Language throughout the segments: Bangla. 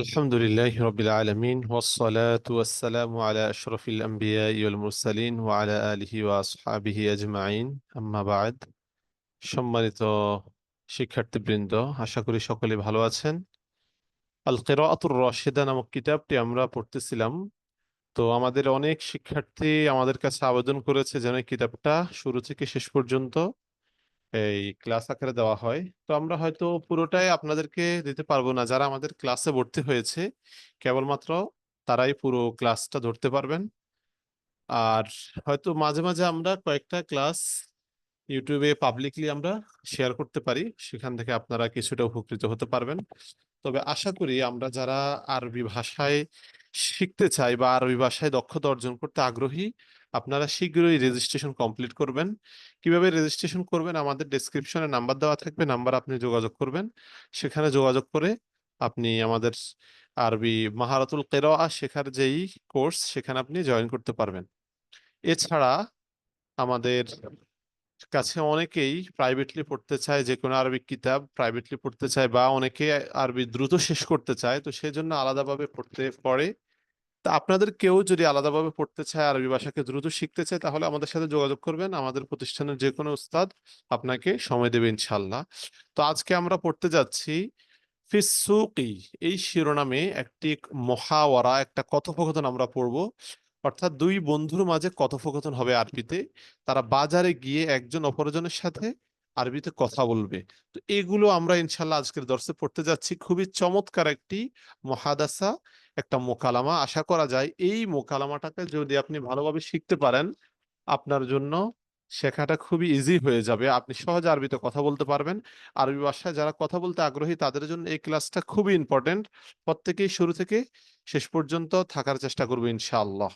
الحمد لله رب العالمين والصلاة والسلام على أشرف الأنبياء والمرسلين وعلى آله وأصحابه أجمعين أما بعد সম্মানিত শিক্ষার্থীবৃন্দ, আশা করি সকলে ভালো আছেন। আল কিরাআতুর রাশিদা নামক কিতাবটি আমরা পড়তেছিলাম। তো আমাদের অনেক শিক্ষার্থী আমাদের কাছে আবেদন করেছে যেন এই কিতাবটা শুরু থেকে শেষ পর্যন্ত এই ক্লাস আকারে দেওয়া হয়। তো আমরা হয়তো পুরোটাই আপনাদেরকে দিতে পারবো না। যারা আমাদের ক্লাসে ভর্তি হয়েছে কেবলমাত্র তারাই পুরো ক্লাসটা ধরতে পারবেন। আর হয়তো মাঝে মাঝে আমরা কয়েকটা ক্লাস ইউটিউবে পাবলিকলি আমরা শেয়ার করতে পারি, সেখান থেকে আপনারা কিছুটা উপকৃত হতে পারবেন। তবে আশা করি আমরা যারা আরবি ভাষায় শিখতে চাই বা আরবি ভাষায় দক্ষতা অর্জন করতে আগ্রহী, আপনারা শীঘ্রই রেজিস্ট্রেশন কমপ্লিট করবেন। কিভাবে রেজিস্ট্রেশন করবেন, আমাদের ডেসক্রিপশনে নাম্বার দেওয়া থাকবে, নাম্বার আপনি যোগাযোগ করবেন। সেখানে যোগাযোগ করে আপনি আমাদের আরবি মাহারাতুল কিরাআহ শেখার যেই কোর্স, সেখানে আপনি জয়েন করতে পারবেন। এছাড়া আমাদের কাছে অনেকেই প্রাইভেটলি পড়তে চায়, যে কোনো আরবিক কিতাব প্রাইভেটলি পড়তে চায়, বা অনেকে আরবি দ্রুত শেষ করতে চায়, তো সেই জন্য আলাদাভাবে পড়তে পড়ে। তা আপনাদের কেউ যদি আলাদাভাবে পড়তে চায়, আরবি ভাষাকে দ্রুত শিখতে চায়, তাহলে আমাদের সাথে যোগাযোগ করবেন। আমাদের প্রতিষ্ঠানের যে কোনো উস্তাদ আপনাকে সময় দেবে ইনশাল্লাহ। তো আজকে আমরা পড়তে যাচ্ছি ফিসসুকি, এই শিরোনামে একটি মুহাওয়ারা, একটা কথোপকথন আমরা পড়ব। অর্থাৎ দুই বন্ধুর মাঝে কথোপকথন হবে আরবিতে। তারা বাজারে গিয়ে একজন অপরজনের সাথে আরবিতে কথা বলবে। তো এগুলো আমরা ইনশাল্লাহ আজকের দর্শে পড়তে যাচ্ছি। খুবই চমৎকার একটি মুহাদাসা, একটা মোকালামা। আশা করা যায় এই মোকালামাটাকে যদি আপনি ভালোভাবে শিখতে পারেন, আপনার জন্য শেখাটা খুবই ইজি হয়ে যাবে। আপনি সহজে আরবিতে কথা বলতে পারবেন। আরবি ভাষায় যারা কথা বলতে আগ্রহী তাদের জন্য এই ক্লাসটা খুবই ইম্পর্টেন্ট। প্রত্যেকেই শুরু থেকে শেষ পর্যন্ত থাকার চেষ্টা করবে ইনশাআল্লাহ।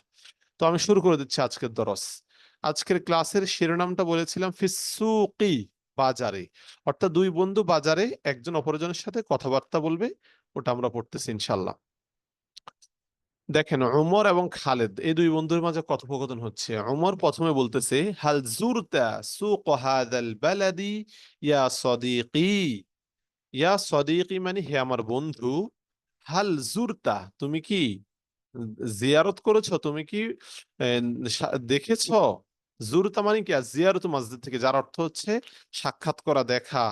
তো আমি শুরু করে দিচ্ছি আজকের দরস। আজকের ক্লাসের শিরোনামটা বলেছিলাম ফিসসুকি, বাজারে। অর্থাৎ দুই বন্ধু বাজারে একজন অপরজনের সাথে কথাবার্তা বলবে, ওটা আমরা পড়তেছি ইনশাআল্লাহ। দেখেন, উমর এবং খালেদ এই দুই বন্ধুর মাঝে কথোপকথন হচ্ছে। উমর প্রথমে বলতেছে, হাল জুরতা সুক হাদাল বালাদি ইয়া সদিকি। ইয়া সদিকি মানে হে আমার বন্ধু। হাল জুরতা, তুমি কি জিয়ারত করেছো, তুমি কি দেখেছো? জুরতা মানে কি? জিয়ারত মসজিদ থেকে, যার অর্থ হচ্ছে সাক্ষাৎ করা, দেখা,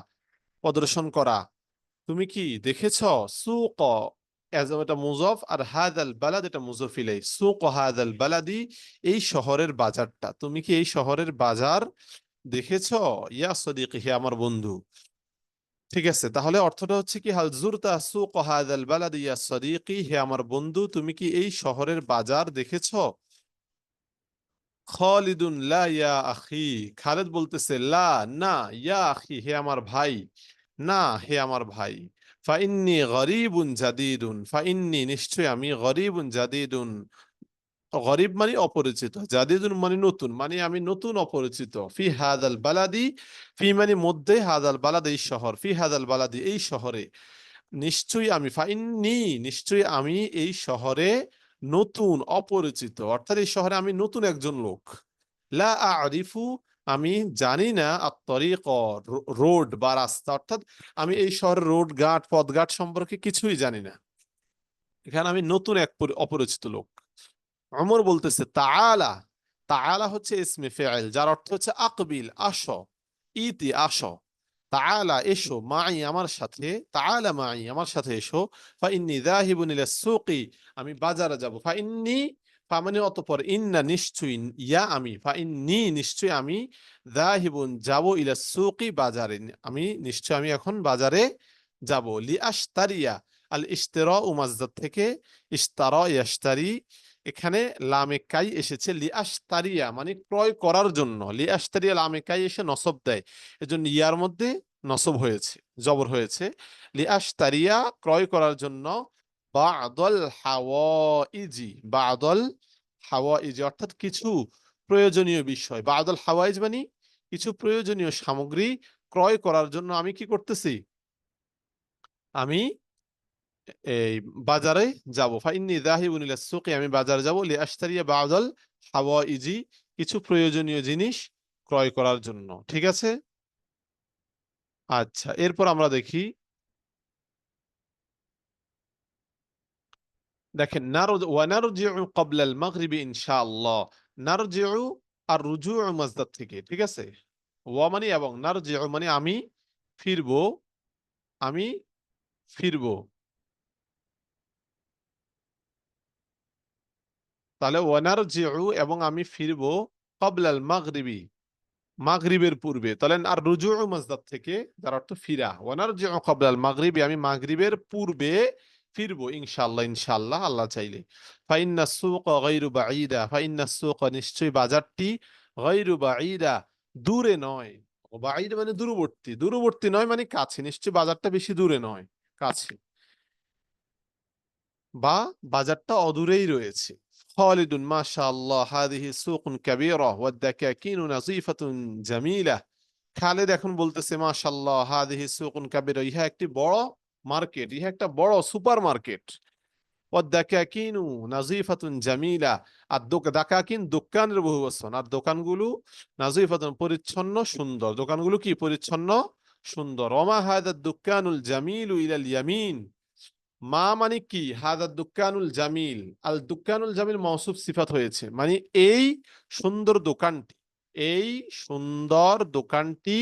প্রদর্শন করা। তুমি কি দেখেছো? সুক এটা মুজফ, আর হাদাল বালাদ এটা মুজফ ইলাই। সুক হাদাল বালাদি, এই শহরের বাজারটা, তুমি কি এই শহরের বাজার দেখেছো? ইয়া সদিকি, হে আমার বন্ধু। ঠিক আছে, তাহলে অর্থটা হচ্ছে কি, হাল জুরতা সুক হাদাল বালাদি ইয়া সদিকি, হে আমার বন্ধু তুমি কি এই শহরের বাজার দেখেছো? খালিদুন লা ইয়া আখি, খালেদ বলতেছে লা, না, ইয়া আখি, হে আমার ভাই, না, হে আমার ভাই। ফাইন্নি গরিবুন জাদিদুন, ফাইন্নি নিশ্চয় আমি, গরিবুন জাদিদুন, গরিব মানে অপরিচিত, জাদিদুন মানে নতুন, মানে আমি নতুন অপরিচিত। ফি হাদাল বালাদি, ফি মানে মধ্যে, হাদাল বালাদ এই শহর, ফি হাদাল বালাদি এই শহরে, নিশ্চয়ই আমি, ফাইন্নি নিশ্চয়ই আমি এই শহরে নতুন অপরিচিত, অর্থাৎ এই শহরে আমি নতুন একজন লোক। লা আরিফু, আমি জানি না, আত-তরিক, রোড বা রাস্তা, অর্থাৎ আমি এই শহরের রোড ঘাট পথঘাট সম্পর্কে কিছুই জানি না। এখানে আমি নতুন এক অপরিচিত লোক। ওমর বলতেছে তাআলা, তাআলা হচ্ছে ইসমে ফেইল, যার অর্থ হচ্ছে আকবিল, আসো, ইতি আসো, তাআলা এসো, মাই আমার সাথে, তাআলা মাই আমার সাথে এসো, ফাইন্নী যাহিবুন ইলা সুকি, আমি বাজারে যাব, ফাইন্নী, ফা মানে অতঃপর, ইন্না নিশ্চয়ই, ইয়া আমি, ফাইন্নী নিশ্চয়ই আমি, যাহিবুন যাব, ইলা সুকি বাজারে, আমি নিশ্চয় আমি এখন বাজারে যাব। লি আশতারিয়া, আল ইশতিরা মাসদার থেকে ইশতারা ইয়াশতারি, এখানে লামে কাই এসেছে লি আশতারিয়া মানে ক্রয় করার জন্য। লি আশতারিয়া লামে কাই এসে নসব দেয়, এজন্য ইয়ার মধ্যে নসব হয়েছে, জবর হয়েছে। লি আশতারিয়া ক্রয় করার জন্য, বাদল হাওয়াইজি, বাদল হাওয়াইজি অর্থাৎ কিছু প্রয়োজনীয় বিষয়, বাদল হাওয়াইজ মানে কিছু প্রয়োজনীয় সামগ্রী ক্রয় করার জন্য আমি কি করতেছি? আমি এই বাজারে যাব। ফাইন্নী যাহিবুন ইলা সুকি, আমি বাজারে যাব, লিআশতারিয়া বা'দাল হাওয়াইজি, কিছু প্রয়োজনীয় জিনিস ক্রয় করার জন্য। ঠিক আছে, আচ্ছা, এরপর আমরা দেখি দেখেন, ওয়ানারজিউ ক্বাবলাল মাগরিবি ইনশাআল্লাহ। নারজিউ আর রুজুউ মাজদার থেকে, ঠিক আছে? ওয়া মানে এবং, নারজিউ মানে আমি ফিরবো, আমি ফিরবো। তাহলে ওয়ানারজিউ এবং আমি ফিরবো ক্বাবলাল মাগরিবি, মাগরিবের পূর্বে। তাহলে আর রুজুউ মাজদার থেকে, যার অর্থ ফিরা। ওয়ানারজিউ ক্বাবলাল মাগরিবি, আমি মাগরিবের পূর্বে ফিরবো ইনশাআল্লাহ, ইনশাআল্লাহ আল্লাহ চাইলে। ফাইন্নাস সুক গায়রু বাঈদা, ফাইন্নাস সুক নিশ্চয়ই বাজারটি, গায়রু বাঈদা দূরে নয়। বাঈদ মানে দূরবর্তী, দূরবর্তী নয় মানে কাছে, নিশ্চয়ই বাজারটা বেশি দূরে নয়, কাছে, বা বাজারটা অদূরেই রয়েছে। খালিদুন মাশাআল্লাহ হাদিহি সুকুন কাবীরা ওয়াদ দাকাকিনু নাযীফাতুন জামিলা। খালেদ এখন বলতেছে মাশাআল্লাহ হাদিহি সুকুন কাবীরা, ইহা একটি বড় মার্কেট, ইহা একটা বড় সুপার মার্কেট। ওয়াদ দাকাকিনু নাযীফাতুন জামিলা, আর দাকাকিন দোকানের বহুবচন, আর দোকানগুলো নাযীফাতুন পরিচ্ছন্ন সুন্দর, দোকানগুলো কি পরিচ্ছন্ন সুন্দর। ওমা হাদা দুকানুল জামিলু ইলাল ইয়ামিন, মা মানে কি, হাদা দুকানুল জামিল, আল দুকানুল জামিল মওসুফ সিফাত হয়েছে, মানে এই সুন্দর দোকানটি, এই সুন্দর দোকানটি,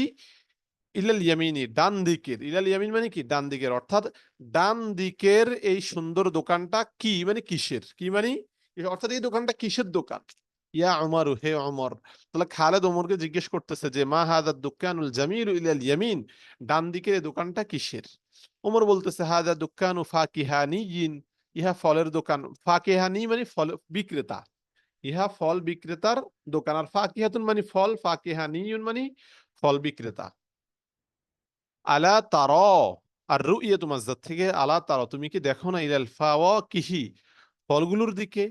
ইলাল ইয়ামিনি ডান দিকের, ইলাল ইয়ামিন মানে কি ডান দিকের, অর্থাৎ ডান দিকের এই সুন্দর দোকানটা কি মানে কিসের, কি মানে অর্থাৎ এই দোকানটা কিসের দোকান। ইয়া উমর, হে উমর। তাহলে খালেদ ওমরকে জিজ্ঞেস করতেছে যে মা হাদা দুকানুল জামিল ইলাল ইয়ামিন, ডান দিকের এই দোকানটা কিসের। ওমর বলতেছে হাদা দুকানু ফাকিহানিয়িন, ইহা ফলের দোকান। ফাকিহানি মানে ফল বিক্রেতা, ইহা ফল বিক্রেতার দোকান। আর ফাকিহাতুন মানে ফল, ফাকিহানিয়ুন মানে ফল বিক্রেতা। আলা তারা, আর রুইয়াতু মাসদার থেকে, আলা তারা তুমি কি দেখো না, ইলাল ফাওয়াকিহি ফলগুলোর দিকে।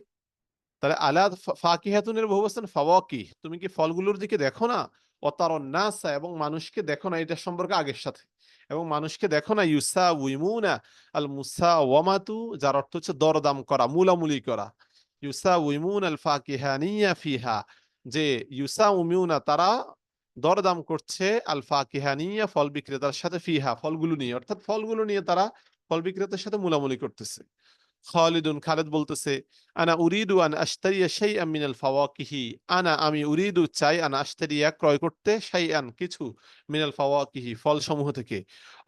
তাহলে আলা ফাকিহাতুনের বহুবচন ফাওয়াকিহ, তুমি কি ফলগুলোর দিকে দেখো না। ও তারান নাসা, এবং মানুষকে দেখো না, এটা সম্পর্কে আগের সাথে, এবং মানুষকে দেখো না, ইউসাউইমুনা, আল মুসাওয়ামাতু যার অর্থ হচ্ছে দরদাম করা, মুলামুলি করা। ইউসাউইমুনা আল ফাকিহানিয়া ফিহা, যে ইউসাউমিউনা তারা দরদাম করছে, আল ফাকিহানিয়া ফল বিক্রেতার সাথে, ফিহা ফলগুলো নিয়ে, অর্থাৎ ফলগুলো নিয়ে তারা ফল বিক্রেতার সাথে মুলামুলি করতেছে। খালিদুন খালেদ বলতেছে আনা উরিদু আন আশতারিয়া শাইআন মিনাল ফাওয়াকিহি, আনা আমি উরিদু চাই, আনা আশতারিয়া ক্রয় করতে, শাইআন কিছু, মিনাল ফাওয়াকিহি ফল সমূহ থেকে,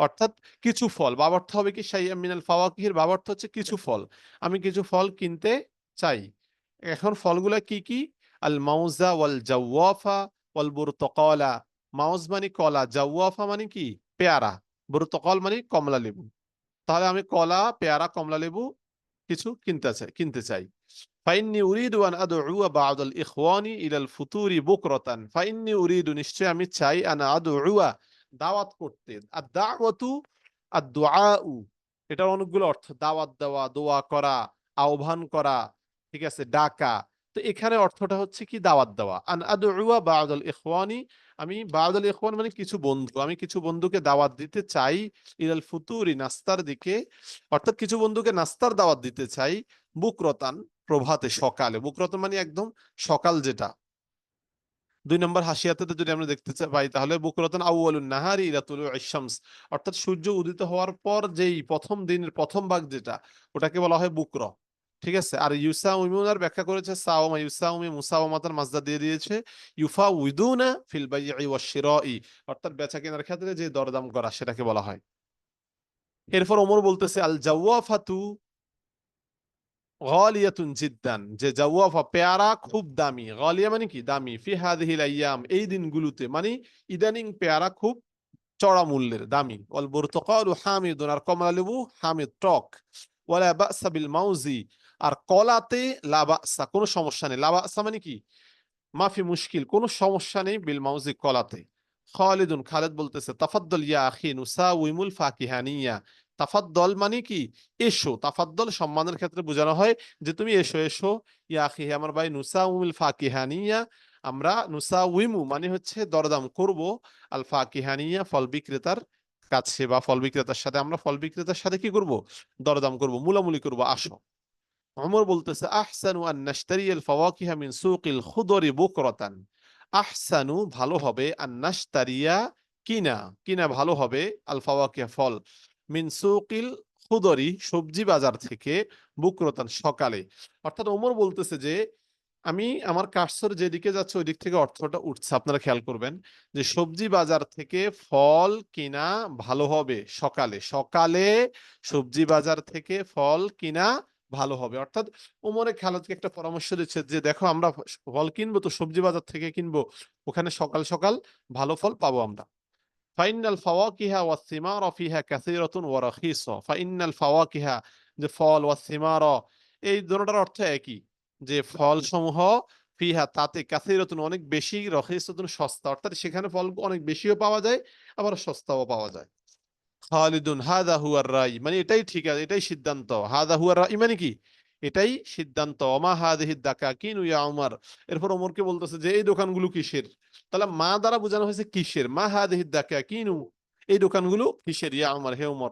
অর্থাৎ কিছু ফল। বাবার্থ হবে কি শাইআন মিনাল ফাওয়াকিহির বাবার্থ হচ্ছে কিছু ফল, আমি কিছু ফল কিনতে চাই। এখন ফলগুলা কি কি, আল মাউজা ওয়াল জাওয়াফা ওয়াল বুরতুকালা। মাউজ মানে কলা, জাওয়াফা মানে কি পেয়ারা, বুরতুকাল মানে কমলা লেবু। তাহলে আমি কলা, পেয়ারা, কমলা লেবু কিছু কিনতে চাই। ফাইন্নি উরিদু আন আদউয়া বা'দাল ইখওয়ানি ইলাল ফুতুরি বুকরাতান, ফাইন্নি উরিদু নিশ্চয় আমি চাই, আন আদউয়া দাওয়াত করতে। আর দাওয়াতু আর দুআউ, এটার অনেকগুলো অর্থ, দাওয়াত দেওয়া, দোয়া করা, আহ্বান করা, ঠিক আছে, ডাকা। তো এখানে অর্থটা হচ্ছে কি দাওয়াত দেওয়া। আন আদউয়া বা'দাল ইখওয়ানি, আমি বা'দাল ইখওয়ান মানে কিছু বন্ধু, আমি কিছু বন্ধুকে দাওয়াত দিতে চাই, ইলাল ফুতুরি নাস্তার দিকে, অর্থাৎ কিছু বন্ধুকে নাস্তার দাওয়াত দিতে চাই, বুকরতান প্রভাতে, সকালে। বুকরতান মানে একদম সকাল যেটা। 2 নম্বর হাসিয়াতে যদি আমরা দেখতে পাই, তাহলে বুকরতান আউয়ালুন নাহারি ইলা তুলুইশ শামস, অর্থাৎ সূর্য উদিত হওয়ার পর যেই প্রথম দিনের প্রথম ভাগ যেটা, ওটাকে বলা হয় বুকর, ঠিক আছে। আর ইউসাউমিউনার ব্যাখ্যা করেছে সাওমা, ইউসাউমি মুসাওয়ামাতার মাজদা দিয়ে দিয়েছে ইউফাউইদুনা ফিল বাই'i ওয়াশ শিরাই, অর্থাৎ বেচা কেনার ক্ষেত্রে যে দরদাম করা সেটাকে বলা হয়। এরপর ওমর বলতেছে আল জাওয়াফাতু গালিয়াতুন জিদ্দান, যে জাওয়াফা পেয়ারা খুব দামি, গালিয়া মানে কি দামি, ফি হাদিহিল আইয়াম এই দিনগুলোতে, মানে ইদানিং পেয়ারা খুব চড়া মূল্যের, দামি। ওয়াল বুরতুকালু হামিদুন, আর কমলা লেবু হামিদ টক। ওয়ালা বাসা বিল মাউজি, আর কলাতে লা বাসা কোনো সমস্যা নেই, লা বাসা মানে কি মাফি মুশকিল কোনো সমস্যা নেই, বিল মাউজি কলাতে। খালিদুন খালেদ বলতেছে তাফাদ্দল ইয়া আখি নুসাউইমুল ফাকিহানিয়া, তাফাদ্দল মানে কি এসো, তাফাদ্দল সম্মানের ক্ষেত্রে বোঝানো হয় যে তুমি এসো এসো, ইয়া আখি আমার ভাই, নুসাউইমুল ফাকিহানিয়া আমরা, নুসাউইমু মানে হচ্ছে দরদাম করব, আল ফাকিহানিয়া ফল বিক্রেতার কাছে, বা ফল বিক্রেতার সাথে, আমরা ফল বিক্রেতার সাথে কি করব দরদাম করব, মুলামুলি করব, আসো। ওমর বলতেছে আহসানু আন নাশতারিয়াল ফাওয়াকিহা মিন সুকিল খুদরি বুকরাতান, আহসানু ভালো হবে, আন নাশতারিয়া কিনা, কিনা ভালো হবে, আল ফাওয়াকিহা ফল, মিন সুকিল খুদরি সবজি বাজার থেকে বুকরতান সকালে। অর্থাৎ ওমর বলতেছে যে আমি আমার কার্সর যেদিকে যাচ্ছে ওই দিক থেকে অর্থটা উঠছে। আপনারা খেয়াল করবেন যে সবজি বাজার থেকে ফল কিনা ভালো হবে সকালে। সকালে সবজি বাজার থেকে ফল কিনা ভালো হবে। অর্থাৎ ওমরে খালেদকে একটা পরামর্শ দিচ্ছে যে দেখো আমরা ফল কিনবো তো সবজি বাজার থেকে কিনবো, ওখানে সকাল সকাল ভালো ফল পাবো আমরা। ফাইনাল ফাওয়াকিহা ওয়াস সিমারা ফিহা কাসীরাতুন ওয়া রাখিসা। ফাইনাল ফাওয়াকিহা, যে ফল, ওয়াস সিমারা, এই দুটোটার অর্থ একই, যে ফল সমূহ ফিহা তাতে কাসীরাতুন অনেক বেশি, রাখিসাতুন সস্তা, অর্থাৎ সেখানে ফল অনেক বেশিও পাওয়া যায় আবার সস্তাও পাওয়া যায়। খালিদুন হাদা হুয়ার রাই, মানে এটাই ঠিক আছে, এটাই সিদ্ধান্ত। হাদা হুয়ার রাই মানে কি, এটাই সিদ্ধান্ত। ওমা হাদিহি দাকাকিনু ইয়া উমর। এরপর ওমরকে বলতেছে যে এই দোকানগুলো কিসের। তাহলে মা দ্বারা বোঝানো হয়েছে কিসের, মা হাদিহি দাকাকিনু, এই দোকানগুলো কিসের, ইয়া উমর, হে উমর।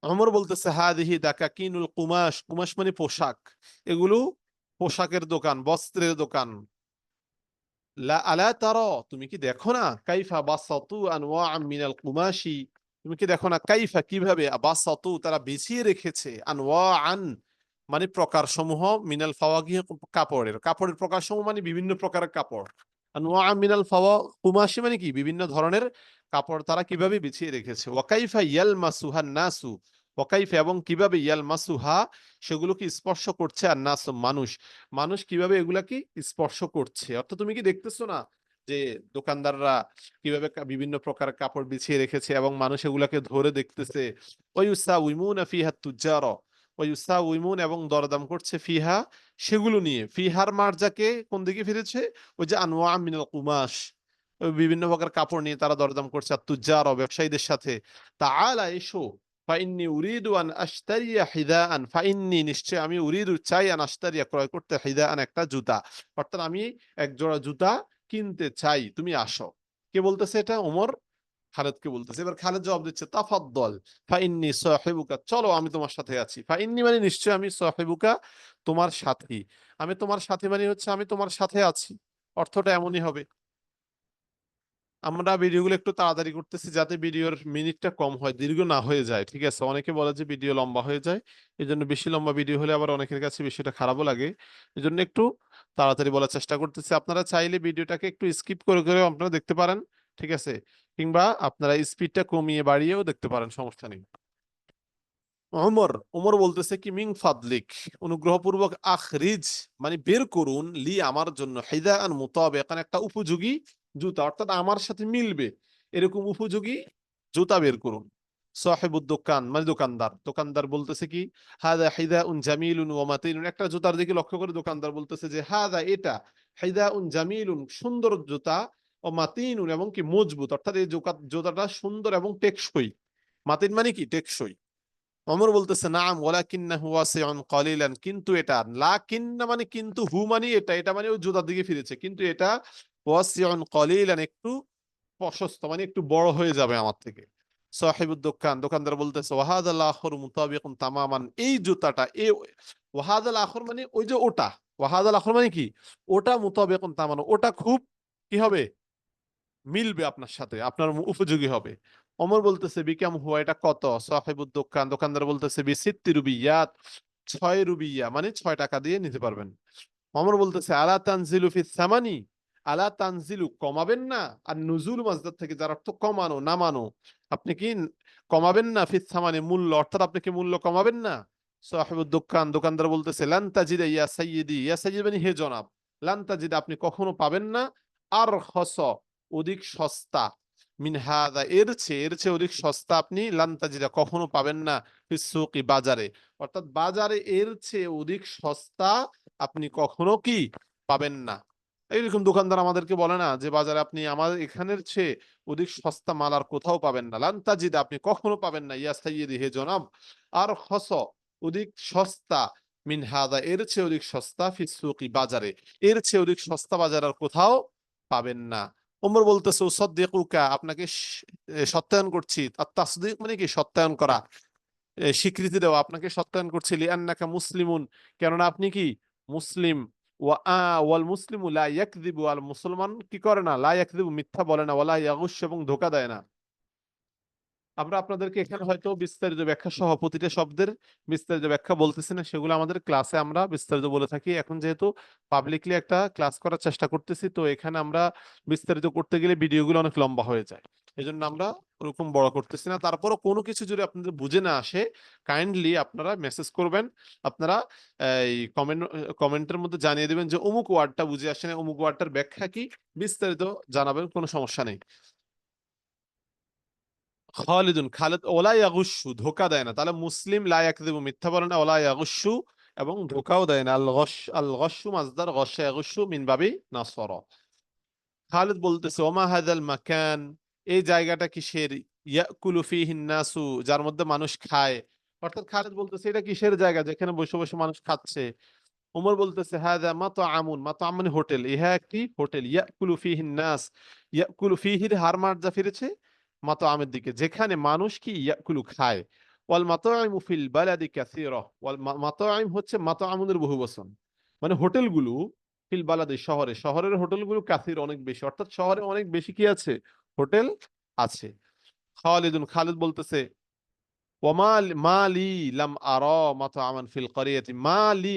ওমর বলতেছে হাদিহি দাকাকিনুল কুমাশ, কুমাশ মানে পোশাক, এগুলো পোশাকের দোকান, বস্ত্রের দোকান। লা আলা তারা, তুমি কি দেখো না, কাইফা বাসাতু আনওয়াআম মিনাল কুমাশি, তুমি কি দেখো না কাইফা কিভাবে, বাসাতু তারা বিছিয়ে রেখেছে, আনওয়াআন মানে প্রকার সমূহ, মিনাল ফাওয়াকিহ কাপড়ের, কাপড়ের প্রকার সমূহ মানে বিভিন্ন প্রকারের কাপড়। আনওয়াআম মিনাল ফাওয়া কুমাশি মানে কি বিভিন্ন ধরনের কাপড় তারা কিভাবে বিছিয়ে রেখেছে। ওয়াকাইফা ইয়ালমাসুহান নাসু, ওয়াকাইফা এবং কিভাবে ইয়ালমাসুহা সেগুলোকে স্পর্শ করছে, আর নাস মানুষ, মানুষ কিভাবে এগুলাকে স্পর্শ করছে। অর্থাৎ তুমি কি দেখতেছো না যে দোকানদাররা কিভাবে বিভিন্ন প্রকার কাপড় বিছিয়ে রেখেছে এবং মানুষ এগুলাকে ধরে দেখতেছে। ওয়ায়ুসাউইমুনা ফিহা তুজ্জারা, ওয়ায়ুসাউইমুন এবং দরদাম করছে ফিহা সেগুলো নিয়ে। ফিহার মার্জাকে কোন দিকে ফিরেছে, ওই যে আনওয়া মিনাল কুমাশ, ওই বিভিন্ন প্রকার কাপড় নিয়ে তারা দরদাম করছে আর তুজ্জার ব্যবসায়ীদের সাথে। তাআলা এসো, ফাইন্নি উরিদু আন আশতারিয়া হিদাআন, ফাইন্নি নিশ্চয় আমি, উরিদু চাই, আন আশতারিয়া ক্রয় করতে, হিদাআন একটা জুতা, অর্থাৎ আমি এক জোড়া জুতা কিনতে চাই, তুমি আসো। কে বলতেছে এটা, ওমর খালেদকে বলতেছে। এবার খালেদ জবাব দিচ্ছে তাফাদ্দল ফাইন্নি সাহিবুকা, চলো আমি তোমার সাথে আছি। ফাইন্নি মানে নিশ্চয় আমি, সাহিবুকা তোমার সাথী, আমি তোমার সাথী মানে হচ্ছে আমি তোমার সাথে আছি, অর্থটা এমনই হবে। আমরা ভিডিওগুলো একটু তাড়াতাড়ি করতেছি যাতে ভিডিওর মিনিটটা কম হয়, দীর্ঘ না হয়ে যায়, ঠিক আছে। অনেকে বলে যে ভিডিও লম্বা হয়ে যায়, এই জন্য বেশি লম্বা ভিডিও হলে আবার অনেকের কাছে বিষয়টা খারাপও লাগে, এই জন্য একটু তাড়াতাড়ি বলার চেষ্টা করতেছি। আপনারা চাইলে ভিডিওটাকে একটু স্কিপ করে করে আপনারা দেখতে পারেন, ঠিক আছে, কিংবা আপনারা স্পিডটা কমিয়ে বাড়িয়েও দেখতে পারেন, সমস্যা নেই। ওমর, ওমর বলতেছে কি, মিং ফাদলিক, অনুগ্রহপূর্বক, আখরিজ মানে বের করুন, লি আমার জন্য, হিদাআন মুতাবিকান একটা উপযোগী জুতা, অর্থাৎ আমার সাথে মিলবে এরকম উপযোগী জুতা বের করুন। সাহেবুদ দোকান মানে দোকানদার, দোকানদার বলতেছে কি, হাদা হিদাউন জামিলুন ওয়া মাতিনুন, একটা জুতার দিকে লক্ষ্য করে দোকানদার বলতেছে যে হাদা এটা, হিদাউন জামিলুন সুন্দর জুতা, ও মাতিনুন এবং কি মজবুত, অর্থাৎ এই জুতাটা সুন্দর এবং টেকসই। মাতিন মানে কি টেকসই। ওমর বলতেছে নাম ওয়ালাকিন্নাহু ওয়াসিউন কলিলান, কিন্তু এটা, লাকিন্না মানে কিন্তু, হু মানে এটা, এটা মানে ওই জুতার দিকে ফিরেছে, কিন্তু এটা ওয়াসিউন কলিলান একটু প্রশস্ত মানে একটু বড় হয়ে যাবে আমার থেকে। সাহিবুদ দোকান, দোকানদার বলতেছে ওয়াহাদাল আখর মুতাবিকুন তামামান, এই জুতাটা এ, ওয়াহাদাল আখর মানে ওই যে ওটা, ওয়াহাদাল আখর মানে কি, ওটা মুতাবিকুন তামামান, ওটা খুব কি হবে, মিলবে আপনার সাথে, আপনার উপযোগী হবে। ওমর বলতেছে বিকাম হুয়া, এটা কত, সাহেবুদ দোকান, দোকানদার বলতেছে বিসিত্তি রুবিয়াত, 6 রুবিয়া মানে 6 টাকা দিয়ে নিতে পারবেন। ওমর বলতেছে আলা তানজিলু ফিস সামানি, আলা তানজিলু কমাবেন না, আর নুজুল মাজদার থেকে যার অর্থ কমানো নামানো, আপনি কি কমাবেন না, ফিস সামানি মূল্য, অর্থাৎ আপনি কি মূল্য কমাবেন না। সাহেবুদ দোকান, দোকানদার বলতেছে লান তাজিদা ইয়া সাইয়্যিদি, ইয়া সাইয়্যিদ মানে হে জনাব, লান তাজিদা আপনি কখনো পাবেন না, আর হস অধিক সস্তা, মিন হাদা এর চেয়ে, এর চেয়ে অধিক সস্তা আপনি লান তাজিদা কখনো পাবেন না, ফিস সুকি বাজারে, অর্থাৎ বাজারে এর চেয়ে অধিক সস্তা আপনি কখনো কি পাবেন না। এইরকম দোকানদার আমাদেরকে বলে না যে বাজারে আপনি আমাদের এখানের চেয়ে অধিক সস্তা মাল আর কোথাও পাবেন না, লান তাজিদা আপনি কখনো পাবেন না, ইয়া সাইয়্যিদি হে জনাব, আর হস অধিক সস্তা, মিন হাদা এর চেয়ে অধিক সস্তা, ফিস সুকি বাজারে, এর চেয়ে অধিক সস্তা বাজার আর কোথাও পাবেন না। ওমর বলতেছে উসাদ্দিকুকা, আপনাকে সত্যায়ন করছি, আর তাসদিক মানে কি সত্যায়ন করা, স্বীকৃতি দেওয়া, আপনাকে সত্যায়ন করছি, লিআন্নাকা মুসলিমুন, কেননা আপনি কি মুসলিম, ওয়াল মুসলিমু লা ইয়াকযিবু, আল মুসলমান কি করে না, লা ইয়াকযিবু মিথ্যা বলে না, ওয়ালা ইয়াগুশ এবং ধোঁকা দেয় না। আমরা আপনাদেরকে এখানে হয়তো বিস্তারিত ব্যাখ্যা সহ প্রতিটা শব্দের বিস্তারিত ব্যাখ্যা বলতেছি না, সেগুলো আমাদের ক্লাসে আমরা বিস্তারিত বলে থাকি। এখন যেহেতু পাবলিকলি একটা ক্লাস করার চেষ্টা করতেছি, তো এখানে আমরা বিস্তারিত করতে গেলে ভিডিওগুলো অনেক লম্বা হয়ে যায়, এই জন্য আমরা ওরকম বড় করতেছি না। তারপরও কোনো কিছু যদি আপনাদের বুঝে না আসে, কাইন্ডলি আপনারা মেসেজ করবেন। আপনারা এই কমেন্টের মধ্যে জানিয়ে দেবেন যে অমুক ওয়ার্ডটা বুঝে আসে না, অমুক ওয়ার্ডটার ব্যাখ্যা কি, বিস্তারিত জানাবেন, কোনো সমস্যা নেই। খালিদুন, খালিদ ওলা ইয়াগুশু, ধোকা দেয় না। তাহলে মুসলিম লা ইয়াকযিবু, মিথ্যা বলে না, ওলা ইয়াগুশু, এবং ধোকাও দেয় না। আল গশু মাজদার, গশা ইয়াগুশু মিন বাবি নাসরা। খালিদ বলতেছে ওমা হাযাল মাকান, এই জায়গাটা কিসের? ইয়াকুলু ফীহিন নাসু, যার মধ্যে মানুষ খায়। অর্থাৎ খালিদ বলতেছে এটা কিসের জায়গা যেখানে বসে বসে মানুষ খাচ্ছে। ওমর বলতেছে হাযা মাতআমুন, মাতআম মানে হোটেল, ইহা একটি হোটেল। ইয়াকুলু ফীহিন নাস, ইয়াকুলু ফীহির হার মার্জা ফিরেছে মাতআমের দিকে, যেখানে মানুষ কি ইয়াকুলু খায়। ওয়াল মাতআইমু ফিল বালাদি কাসীরা, ওয়াল মাতআইম হচ্ছে মাতআমুনের বহুবচন, মানে হোটেলগুলো ফিল বালাদি শহরে, শহরের হোটেলগুলো কাসীর অনেক বেশি, অর্থাৎ শহরে অনেক বেশি কি আছে? হোটেল আছে। খালিদুন, খালিদ বলতেছে ওয়ামাল মালি লাম আরা মাতআমান ফিল ক্বরিয়াতি, মালি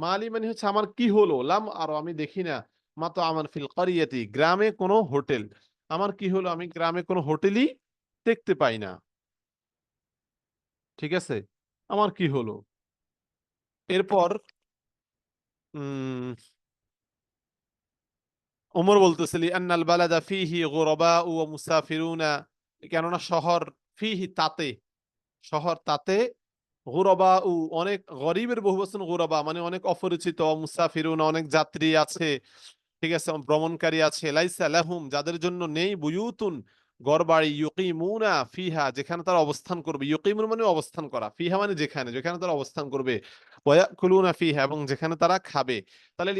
মালি মানে হচ্ছে আমার কি হলো, লাম আরা আমি দেখি না, মাতআমান ফিল ক্বরিয়াতি গ্রামে কোনো হোটেল, আমার কি হলো আমি গ্রামে কোনো হোটেলই দেখতে পাই না। ঠিক আছে, আমার কি হলো। এরপর উম ওমর বলতেছে লিআন্নাল বালাদা ফীহি গুরাবা ওয়া মুসাফিরুনা, কেননা শহর, ফীহি তাতে, শহর তাতে, গুরাবা ও অনেক, গরিবের বহুবচন গুরাবা মানে অনেক অপরিচিত, মুসাফিরুন অনেক যাত্রী আছে, ঠিক আছে, ভ্রমণকারী আছে, লাইসা লাহুম যাদের জন্য নেই, বুয়ুতুন ঘরবাড়ি, ইউকিমুনা ফিহা যেখানে তারা অবস্থান করবে, ইউকিমুন মানে অবস্থান করা, ফিহা মানে যেখানে, যেখানে তারা অবস্থান করবে, ওয়ায়াকুলুনা ফিহা এবং যেখানে তারা খাবে। তাহলে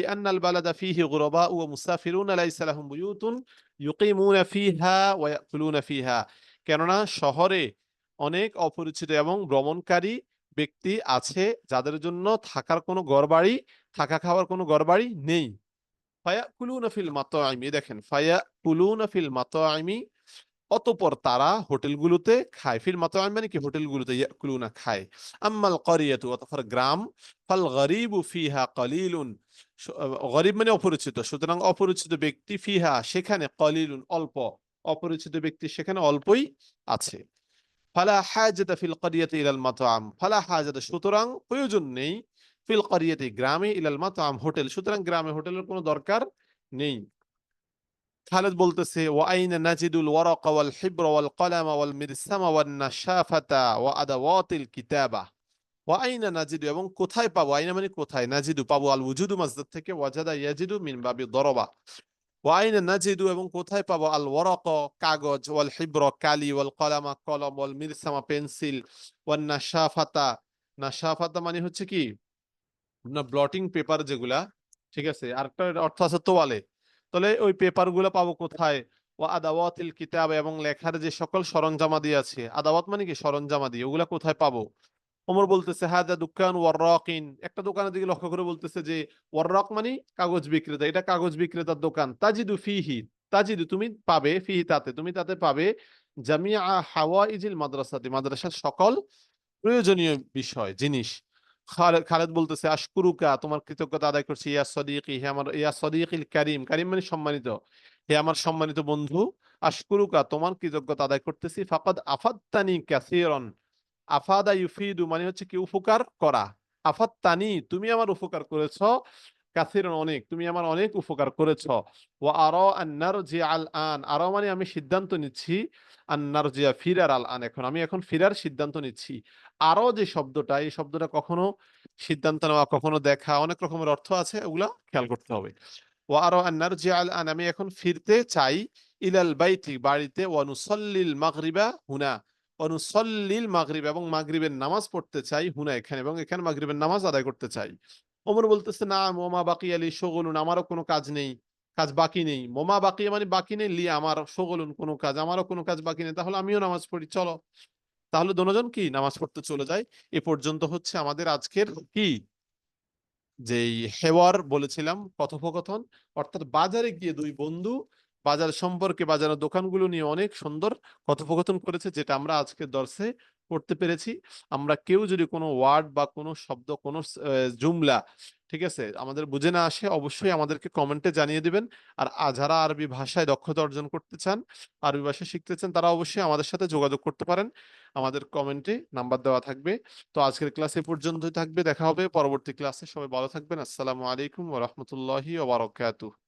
লিআন্নাল বালাদা ফিহি গুরাবা ওয়া মুসাফিরুনা লাইসা লাহুম বুয়ুতুন ইউকিমুনা ফিহা ওয়ায়াকুলুনা ফিহা, কেননা শহরে অনেক অপরিচিত এবং ভ্রমণকারী ব্যক্তি আছে যাদের জন্য থাকার কোনো ঘরবাড়ি, থাকা খাওয়ার কোনো ঘরবাড়ি নেই। ফায়াকুলুনা ফিল মাতাইমি, দেখেন ফায়াকুলুনা ফিল মাতাইমি, অতঃপর তারা হোটেলগুলোতে খায়। ফিল মাতাইম মানে কি? হোটেলগুলোতে, ইয়াকুলুনা খায়। আম্মাল ক্বরিয়াতু, অতঃপর গ্রাম, ফাল গরিবু ফিহা কলিলুন, গরিব মানে অপরিচিত, সুতরাং অপরিচিত ব্যক্তি ফিহা সেখানে, কলিলুন অল্প, অপরিচিত ব্যক্তি সেখানে অল্পই আছে। ফালা হাজাতা ফিল ক্বরিয়াতি ইলাল মাতআম, ফালা হাজাতা সুতরাং প্রয়োজন নেই, ফিল ক্বরিয়াতি গ্রামে, ইলাল মাতআম হোটেল, সুতরাং গ্রামে হোটেলের কোনো দরকার নেই। খালেদ বলতেছে ওয়া আইনা নাজিদুল ওয়ারাকা ওয়াল হিবরা ওয়াল কলামা ওয়াল মিরসামা ওয়ান নাশাফাতা ওয়া আদাওয়াতিল কিতাবা। ওয়া আইনা নাজিদু, এবং কোথায় পাবো, আইনা মানে কোথায়, নাজিদু পাবো, আল ওজুদু মাসদার থেকে, ওয়াজাদা ইয়াজিদু মিন বাবি দরবা। ওয়া আইনা নাজিদু এবং কোথায় পাবো, আল ওয়ারাকা কাগজ, ওয়াল হিবরা কালি, ওয়াল কলামা কলম, ওয়াল মিরসামা পেন্সিল, ওয়ান নাশাফাতা, নাশাফাতা মানে হচ্ছে কি না ব্লটিং পেপার যেগুলা, ঠিক আছে, আরেকটা অর্থ আছে তোয়ালে। তাহলে ওই পেপার গুলো পাবো কোথায়? ও আদাওয়াতিল কিতাব, এবং লেখার যে সকল সরঞ্জামাদি আছে, আদাওয়াত মানে কি সরঞ্জামাদি, ওগুলা কোথায় পাবো? ওমর বলতেছে হাদা দুকান ওয়াররাকিন, একটা দোকানের দিকে লক্ষ্য করে বলতেছে যে ওয়াররাক মানে কাগজ বিক্রেতা, এটা কাগজ বিক্রেতার দোকান। তাজিদু ফিহি, তাজিদু তুমি পাবে, ফিহি তাতে, তুমি তাতে পাবে, জামিআ হাওয়াইজিল মাদ্রাসাতি, মাদ্রাসার সকল প্রয়োজনীয় বিষয় জিনিস। খালেদ বলতেছে আশকুরুকা, তোমার কৃতজ্ঞতা আদায় করছি, ইয়া সদিকি, হে আমার, ইয়া সদিকিল কারিম, কারিম মানে সম্মানিত, হে আমার সম্মানিত বন্ধু, আশকুরুকা তোমার কৃতজ্ঞতা আদায় করতেছি, ফাকাদ আফাদতানি কাসীরান, আফাদা ইউফিদু মানে হচ্ছে কি উপকার করা, আফাদতানি তুমি আমার উপকার করেছো, কাসীরান অনেক, তুমি আমার অনেক উপকার করেছো। ওয়া আরা আন নারজি আল আন, আরা মানে আমি সিদ্ধান্ত নিচ্ছি, আন নারজিয়া ফিরার আল আন, এখন আমি এখন ফিরার সিদ্ধান্ত নিচ্ছি। আরো যে শব্দটা, এই শব্দটা কখনো সিদ্ধান্ত নেওয়া, কখনো দেখা, অনেক রকমের অর্থ আছে, ওগুলা খেয়াল করতে হবে। ওয়া আরা আন নারজি আল আন, আমি এখন ফিরতে চাই, ইলাল বাইতি বাড়িতে, ওয়া নুসাল্লিল মাগরিবা হুনা, ওয়া নুসাল্লিল মাগরিব এবং মাগরিবের নামাজ পড়তে চাই, হুনা এখানে, এবং এখানে মাগরিবের নামাজ আদায় করতে চাই। ওমর বলতেছে না মোমা বাকি আলী শগুলুন, আমারও কোনো কাজ নেই, কাজ বাকি নেই, মোমা বাকি মানে বাকি নেই, লি আমার, শগুলুন কোনো কাজ, আমারও কোনো কাজ বাকি নেই, তাহলে আমিও নামাজ পড়ি চলো। তাহলে দুজন কি নামাজ পড়তে চলে যায়। এ পর্যন্ত হচ্ছে আমাদের আজকের কি যেই হেওয়ার বলেছিলাম, কথোপকথন, অর্থাৎ বাজারে গিয়ে দুই বন্ধু বাজার সম্পর্কে, বাজারের দোকানগুলো নিয়ে অনেক সুন্দর কথোপকথন করেছে, যেটা আমরা আজকে দর্শে পড়তে পেরেছি। আমরা কেউ যদি কোনো ওয়ার্ড বা কোনো শব্দ, কোনো জুমলা, ঠিক আছে, আমাদের বুঝে না আসে, অবশ্যই আমাদেরকে কমেন্টে জানিয়ে দিবেন। আর যারা আরবি ভাষায় দক্ষতা অর্জন করতে চান, আরবি ভাষা শিখতে চান, তারা অবশ্যই আমাদের সাথে যোগাযোগ করতে পারেন। আমাদের কমেন্টে নাম্বার দেওয়া থাকবে। তো আজকের ক্লাস এ পর্যন্তই থাকবে, দেখা হবে পরবর্তী ক্লাসে। সবাই ভালো থাকবেন। আসসালামু আলাইকুম ওয়া রাহমাতুল্লাহি ওয়া বারাকাতুহু।